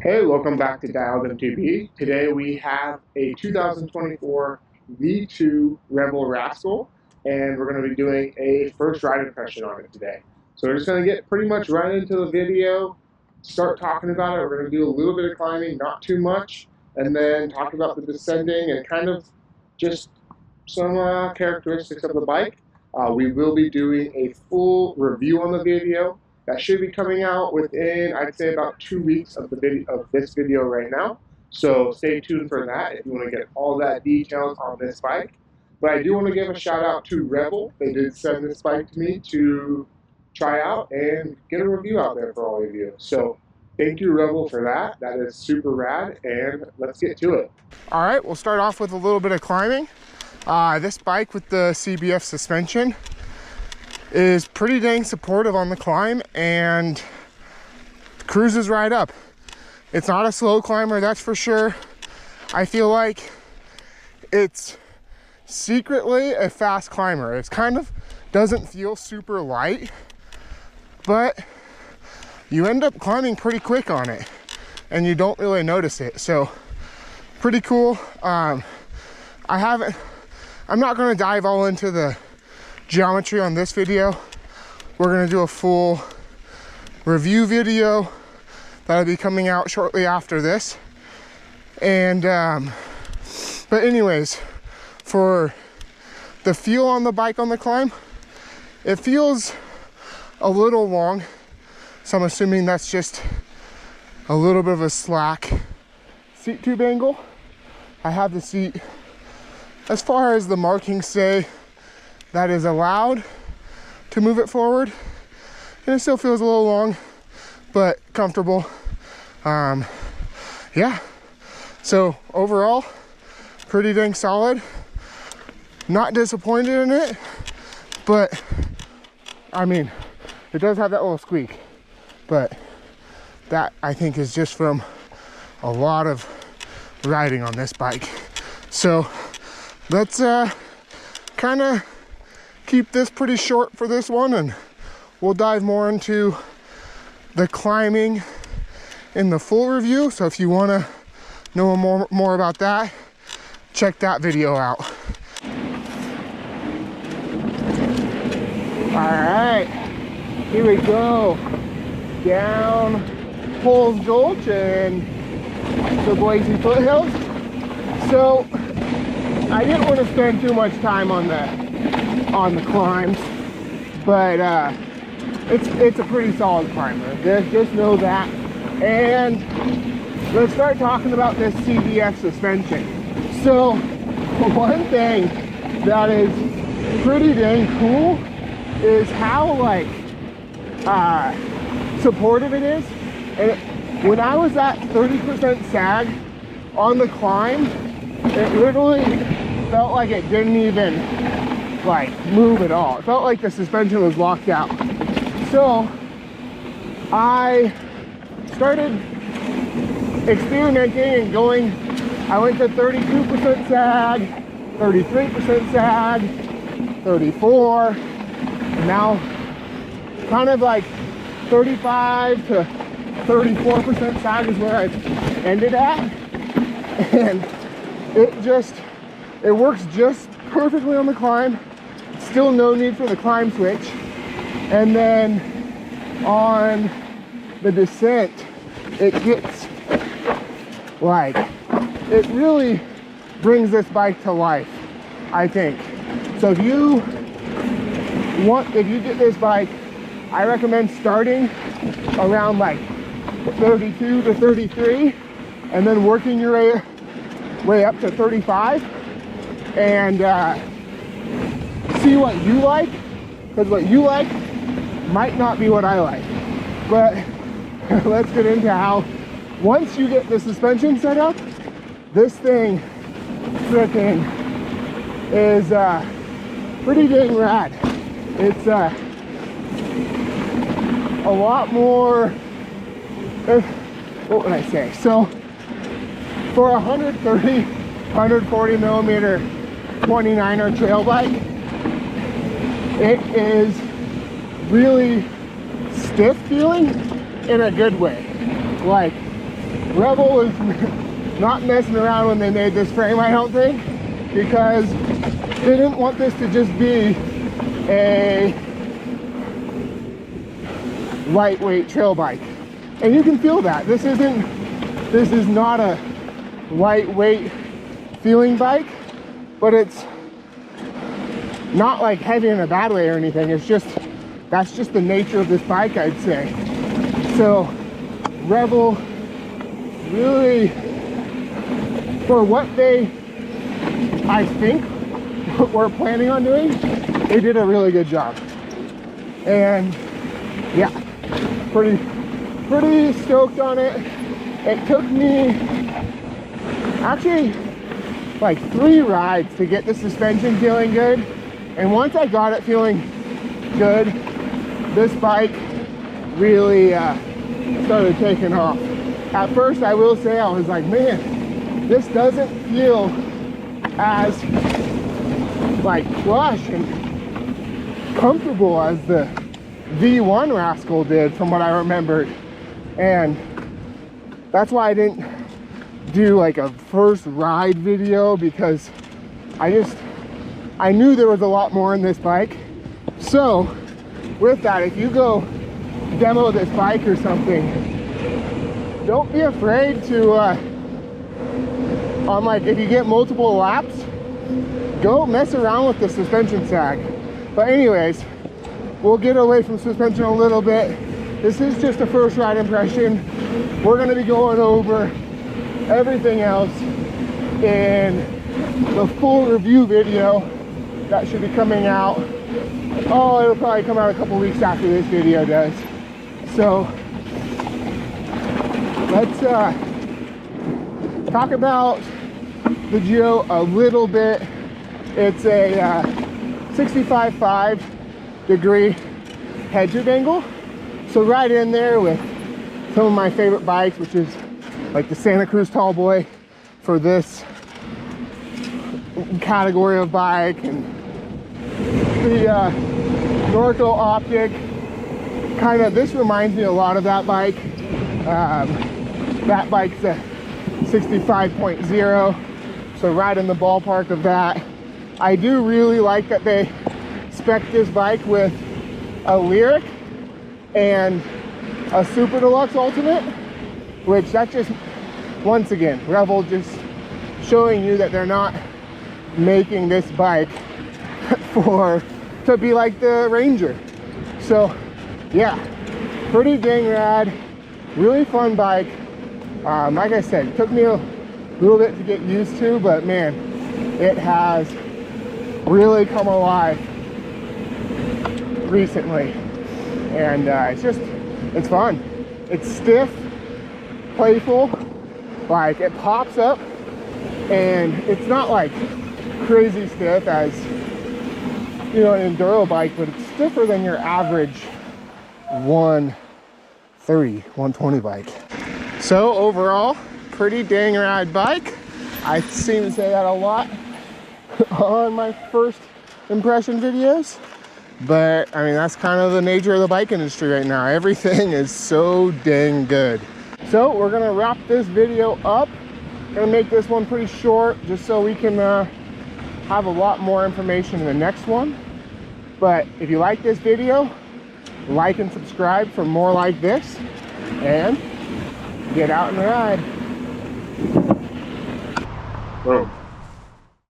Hey, welcome back to Dialed MTB. Today we have a 2024 V2 Revel Rascal, and we're going to be doing a first ride impression on it today. So we're just going to get pretty much right into the video, start talking about it. We're going to do a little bit of climbing, not too much, and then talk about the descending and kind of just some characteristics of the bike. We will be doing a full review on the video. That should be coming out within, I'd say, about 2 weeks of this video right now. So stay tuned for that if you want to get all that details on this bike. But I do want to give a shout out to Revel. They did send this bike to me to try out and get a review out there for all of you. So thank you, Revel, for that. That is super rad, and let's get to it. All right, we'll start off with a little bit of climbing. This bike with the CBF suspension is pretty dang supportive on the climb and cruises right up. It's not a slow climber, that's for sure. I feel like it's secretly a fast climber. It kind of doesn't feel super light, but you end up climbing pretty quick on it and you don't really notice it. So pretty cool. I'm not going to dive all into the geometry on this video. We're going to do a full review video that'll be coming out shortly after this. And but anyways, for the feel on the bike on the climb, it feels a little long, so I'm assuming that's just a little bit of a slack seat tube angle. I have the seat as far as the markings say that is allowed to move it forward, and it still feels a little long but comfortable. Yeah, so overall pretty dang solid. Not disappointed in it, but I mean, it does have that little squeak, but that I think is just from a lot of riding on this bike. So let's kind of keep this pretty short for this one, and we'll dive more into the climbing in the full review. So if you want to know more about that, check that video out. All right, here we go down Poles Gulch and the Boise foothills. So I didn't want to spend too much time on the climbs, but it's a pretty solid climber. Just know that. And let's start talking about this CBF suspension. So one thing that is pretty dang cool is how supportive it is. And when I was at 30% sag on the climb, it literally felt like it didn't even move at all. It felt like the suspension was locked out. So I started experimenting and going. I went to 32% sag, 33% sag, 34, and now kind of like 35 to 34% sag is where I've ended at. And it works just perfectly on the climb. Still no need for the climb switch. And then on the descent, it gets it really brings this bike to life, I think. So if you get this bike, I recommend starting around 32 to 33 and then working your way up to 35 and see what you like, because what you like might not be what I like. But let's get into how, once you get the suspension set up, this thing freaking is pretty dang rad. It's a lot more, what would I say? So for a 130, 140 millimeter 29er trail bike, it is really stiff feeling in a good way. Like, Revel was not messing around when they made this frame, I don't think, because they didn't want this to just be a lightweight trail bike. And you can feel that. This is not a lightweight feeling bike, but it's not like heavy in a bad way or anything. It's just, that's just the nature of this bike, I'd say. So Revel really, for what they, I think, were planning on doing, they did a really good job. And yeah, pretty stoked on it. It took me actually like 3 rides to get the suspension feeling good. And once I got it feeling good, this bike really started taking off. At first, I will say, I was like, man, this doesn't feel as like plush and comfortable as the V1 Rascal did from what I remembered. And that's why I didn't do like a first ride video, because I knew there was a lot more in this bike. So with that, if you go demo this bike or something, don't be afraid to on like, if you get multiple laps, go mess around with the suspension sag. But anyways, we'll get away from suspension a little bit. This is just a first ride impression. We're going to be going over everything else in the full review video that should be coming out. Oh, it'll probably come out a couple weeks after this video does. So let's talk about the Geo a little bit. It's a 65.5 degree head-to angle. So right in there with some of my favorite bikes, which is like the Santa Cruz Tall Boy for this category of bike, and the Norco Optic. Kind of, this reminds me a lot of that bike. That bike's a 65.0, so right in the ballpark of that. I do really like that they spec this bike with a Lyric and a Super Deluxe Ultimate, which that just, once again, Revel just showing you that they're not making this bike to be like the Ranger. So yeah, pretty dang rad, really fun bike. Like I said, it took me a little bit to get used to, but man, it has really come alive recently. And it's fun. It's stiff, playful, like it pops up, and it's not like crazy stiff as, you know, an enduro bike, but it's stiffer than your average 130, 120 bike. So overall, pretty dang rad bike. I seem to say that a lot on my first impression videos, but I mean, that's kind of the nature of the bike industry right now. Everything is so dang good. So we're gonna wrap this video up. Gonna make this one pretty short just so we can have a lot more information in the next one. But if you like this video, like and subscribe for more like this, and get out and ride. Boom.